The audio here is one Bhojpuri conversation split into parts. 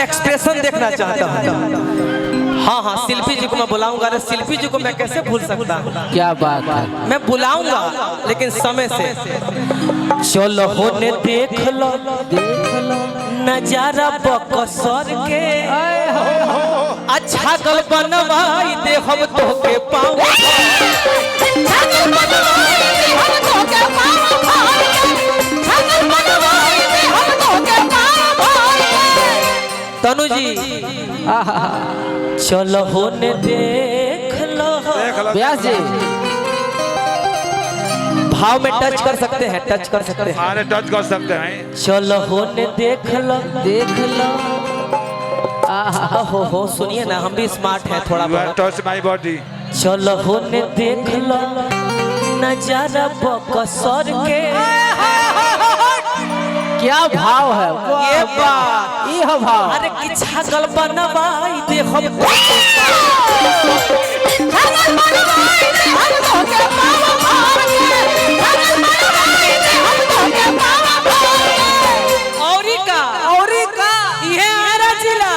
एक्सप्रेशन देखना चाहता हूँ। हाँ हाँ, शिल्पी जी को मैं बुलाऊंगा। अरे शिल्पी जी को मैं कैसे भूल सकता हूँ? क्या बात है, मैं बुलाऊंगा लेकिन समय से। चलो होने देख लो नजारा बकसर के, अच्छा गल बनवाई दे हम तो के पाऊं। तनु जी चलो होने देख लो। व्यास जी भाव में टच कर सकते हैं, टच कर सकते हैं। अरे टच कर सकते हैं। चलो होने देख लो, देख लो। हो सुनिए ना, हम भी स्मार्ट हैं थोड़ा बहुत। टच माय बॉडी। चलो होने देख लो नजारा बकसर के। क्या भाव है ये बात, ये भाव। अरे कि छागल बनवाई दे हम औरी का ये आरा जिला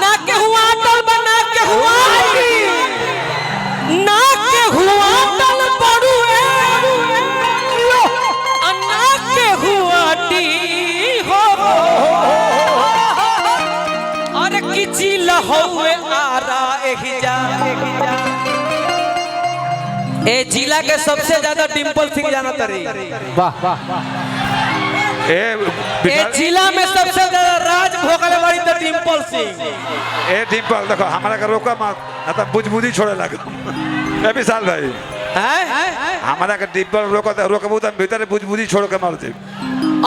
ना के हुआ टल बना के हुआ ना के हुआ टल पड़ू अन्ना के हुआ टी हो। अरे कि जिला होए आरा एहिजा। ए जिला के सबसे ज्यादा डिंपल सिंह जाना तरी। वाह वाह। ए जिला में सबसे ज्यादा राज भोगले वाली तो डिंपल सिंह। ए डिंपल देखो हमारा का रोका मत, ना तो बुझबुझी छोड़े लगे। ए विशाल भाई हैं हमारा का डिंपल रोकबू तो भीतर बुझबुझी छोड़ के मार दे।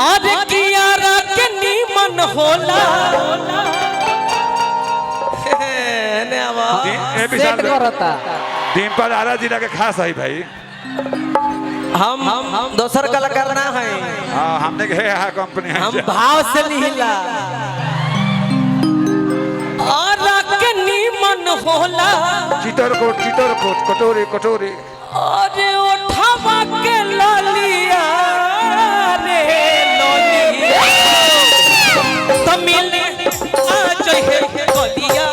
अरे कियारा के नीमन होला। ने आवाज ए विशाल सेट करता। डिंपल आरा जिला के खास है भाई। हम दोसर कलाकार ना है। हाँ हमने के है कंपनी है। हम भाव से निहिला और के नीमन होला। चितरकोट कटोरी कटोरी। अरे उठावा के ललिया रे ललिया तमिल आ जहे गलिया।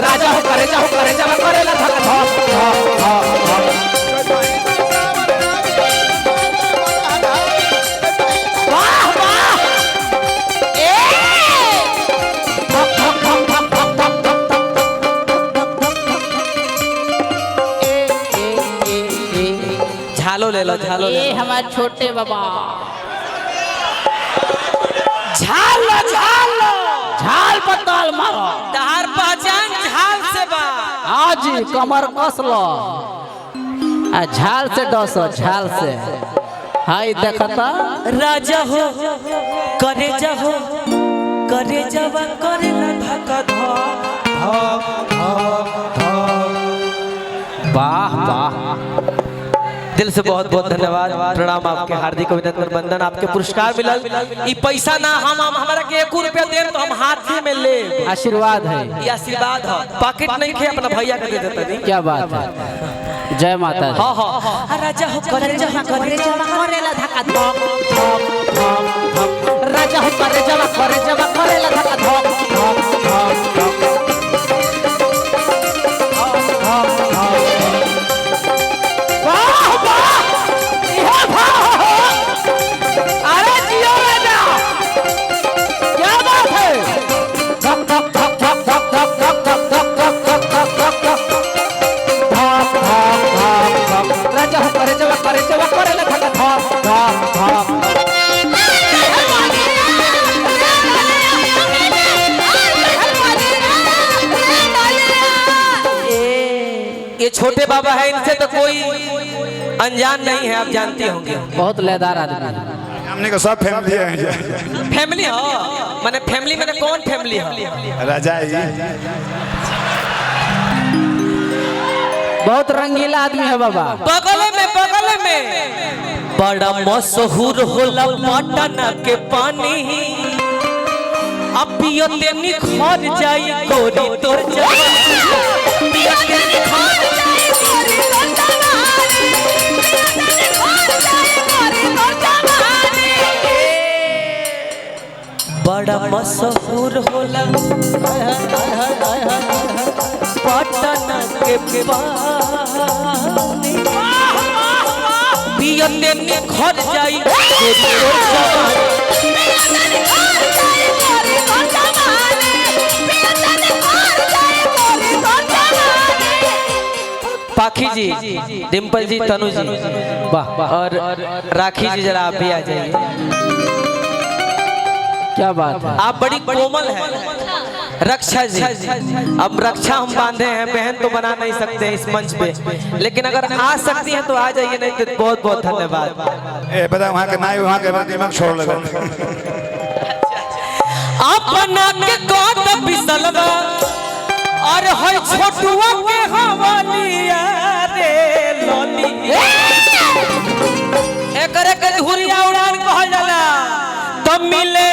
राजा हो करे जब करेला झालो ले लो, झालो ले ये लो। हमारे छोटे बाबा। झालो झालो झाल पताल मारो। तार पहचान झाल से बा। आज कमर कस लो आ झाल से डसो, झाल से। हाय देखता राजा हो करे जाहो करे जावा करे ला धका धा। वाह वाह। दिल से बहुत बहुत धन्यवाद, प्रणाम आपके, हार्दिक अभिनंदन बंदन। आपके पुरस्कार मिलल। ई पैसा ना हम हमारा के 1 रुपया दे तो हम हाथ में ले। आशीर्वाद है, ये आशीर्वाद है। पॉकेट नहीं खे अपना भैया के दे देता नहीं। क्या बात है। जय माता दी। हाँ हाँ राजा हो करे जावा करेला धका धा। राजा हो करे जब करेला धक्का धक। ये छोटे बाबा है, इनसे तो कोई अनजान नहीं है, आप जानते होंगे। बहुत लयदार आदमी है। हमने को सब फैमिली है। फैमिली हो माने फैमिली माने कौन फैमिली हो? राजा जी बहुत रंगीला आदमी है बाबा। बगल में बड़ा मशहूर होला पटना के पानी अब पियते निखर जाई गोरी तोर जवानी पियते निखर जाई गोरी तोर जवानी पियते निखर जाई गोरी तोर जवानी बड़ा मशहूर होला पटना के पानी पियते निखर जाई गोरी तोर जवानी पाखी जी, डिम्पल जी, तनु जी, वाह और राखी जी, जरा आप भी आ जाइए। क्या बात है, आप बड़ी कोमल हैं। रक्षा जी, अब रक्षा हम बांधे हैं, बहन तो बना नहीं सकते इस मंच पे, लेकिन अगर आ सकती हैं तो आ जाइए, नहीं तो बहुत बहुत धन्यवाद। ए बता वहाँ के नाई वहाँ के दिमाग छोड़ लगा। अपना के गोद बिसलवा और है छोटुआ के हवालिया रे लोली एकरे के हुरिया उड़ान कहल जाला तब मिले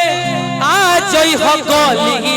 आ जई हो गलिया